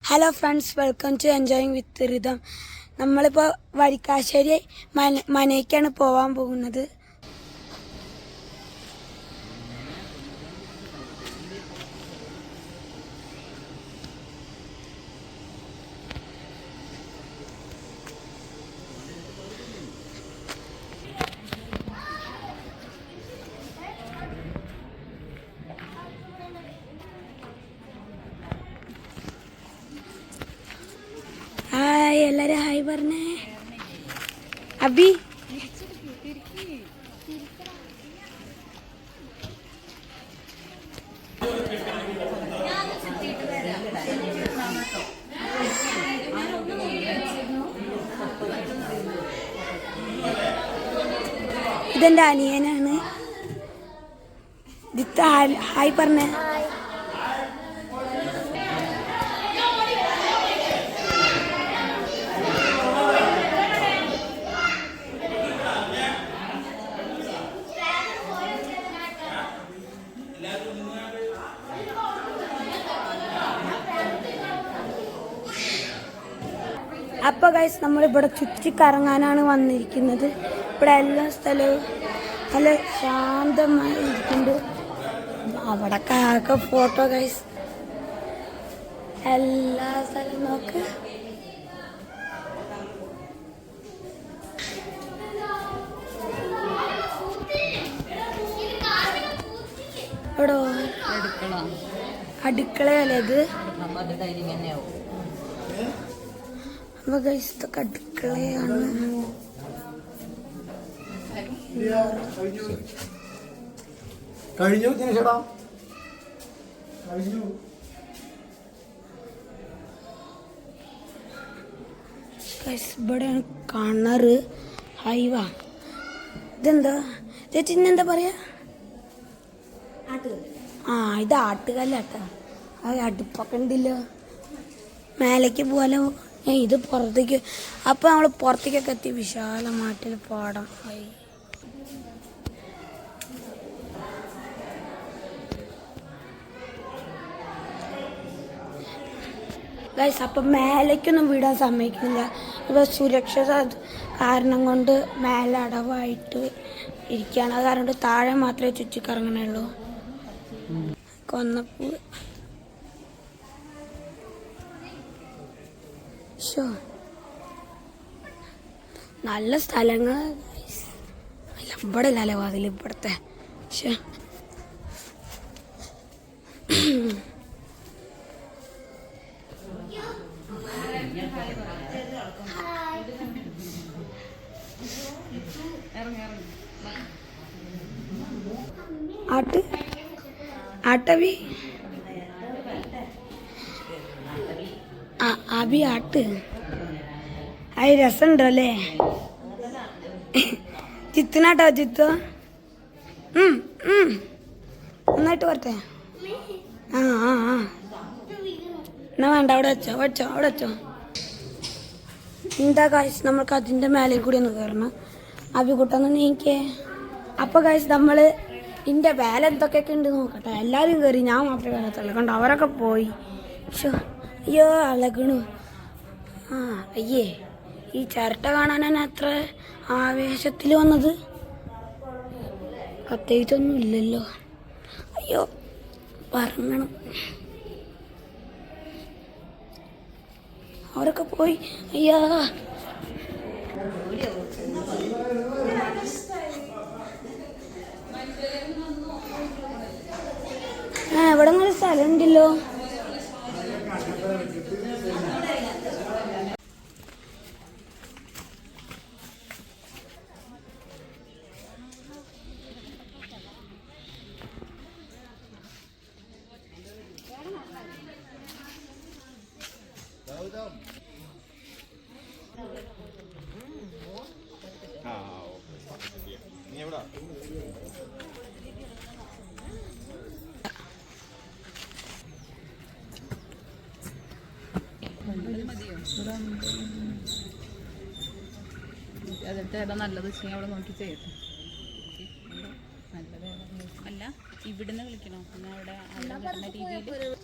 Hello friends, welcome to enjoying with rhythm. നമ്മളിപ്പോൾ വരിക്കാശ്ശേരി മനയ്ക്കാണ് പോകാൻ പോകുന്നത്. ഹായ്, എല്ലാവരും ഹായ് പറഞ്ഞേ. അബി ഇതെന്റെ അനിയനാണ്. ദിത്ത ഹായ് പറഞ്ഞേ. അപ്പോൾ ഗൈസ്, നമ്മളിവിടെ ചുറ്റിക്കറങ്ങാനാണ് വന്നിരിക്കുന്നത്. ഇവിടെ എല്ലാ സ്ഥലവും നല്ല ശാന്തമായി ഇരിക്കുന്നുണ്ട്. അവിടെ കാക്ക ഫോട്ടോ ഗൈസ്, എല്ലാ സ്ഥലവും നോക്ക്. ഇവിടെ അടുക്കളയല്ലേ ഇത്? അപ്പോൾ ഗൈസ്, ഇതൊക്കെ അടുക്കളയാണ്. കഴിഞ്ഞു ചേട്ടാ, കഴിഞ്ഞു. ഇവിടെയാണ് കിണറ്, ഹൈവ. ഇതെന്താ ചേച്ചി, ഇന്നെന്താ പറയാ? ആ, ഇത് ആട്ടുകല്ലാട്ടാ. ആ അടുപ്പൊക്കെ ഉണ്ടല്ലോ, മേലേക്ക് പോലെ. ഇത് പുറത്തേക്ക്. അപ്പോൾ നമ്മൾ പുറത്തേക്കൊക്കെ എത്തി. വിശാലമായിട്ടൊരു പാടം ആയി. ഗൈസ്, അപ്പം മേലേക്കൊന്നും വിടാൻ സമ്മതിക്കുന്നില്ല. ഇപ്പോൾ സുരക്ഷ കാരണം കൊണ്ട് മേലെ അടവായിട്ട് ഇരിക്കുകയാണ്. അത് കാരണം താഴെ മാത്രമേ ചുറ്റിക്കറങ്ങണുള്ളൂ. കൊന്നപ്പൂ നല്ല സ്ഥലങ്ങൾ. ഇവിടെ അല്ലേ വാതിൽ ഇവിടുത്തെ. ആട്ടവി അബി ആട്ട്. അത് രസമുണ്ടോ അല്ലേ? ചിത്തനാട്ടോ ചിത്തോ. നന്നായിട്ട് പറട്ടെ. ആ ആ ആ എന്നാ വേണ്ട, അവിടെ വെച്ചോ അവിടെ വെച്ചോ. എന്താ കാശ്, നമ്മൾക്ക് അതിൻ്റെ മേലെ കൂടി ഒന്ന് കയറണം. അബിക്കുട്ടൊന്ന് നീക്കേ. അപ്പോൾ കാശ്, നമ്മൾ ഇതിൻ്റെ വേല എന്തൊക്കെയൊക്കെ ഉണ്ട് നോക്കട്ടെ. എല്ലാവരും കയറി, ഞാൻ മാത്രമേ കയറത്തുള്ളൂ. കണ്ടോ, അവരൊക്കെ പോയി. അയ്യോ, അളകണു. ആ അയ്യേ, ഈ ചിരട്ട കാണാനാണ് അത്ര ആവേശത്തിൽ വന്നത്. പ്രത്യേകിച്ചൊന്നും ഇല്ലല്ലോ. അയ്യോ, പറങ്ങണം. അവരൊക്കെ പോയി. അയ്യാ, ഇവിടെ നല്ല സ്ഥലം ഉണ്ടല്ലോ. അതിട്ട് ഏതാ നല്ലത് വെച്ചാൽ അവിടെ നോക്കി ചെയ്യട്ടെ. നല്ലത് അല്ല, ഇവിടുന്ന് വിളിക്കണോ? പിന്നെ അവിടെ കിട്ടുന്ന രീതിയിൽ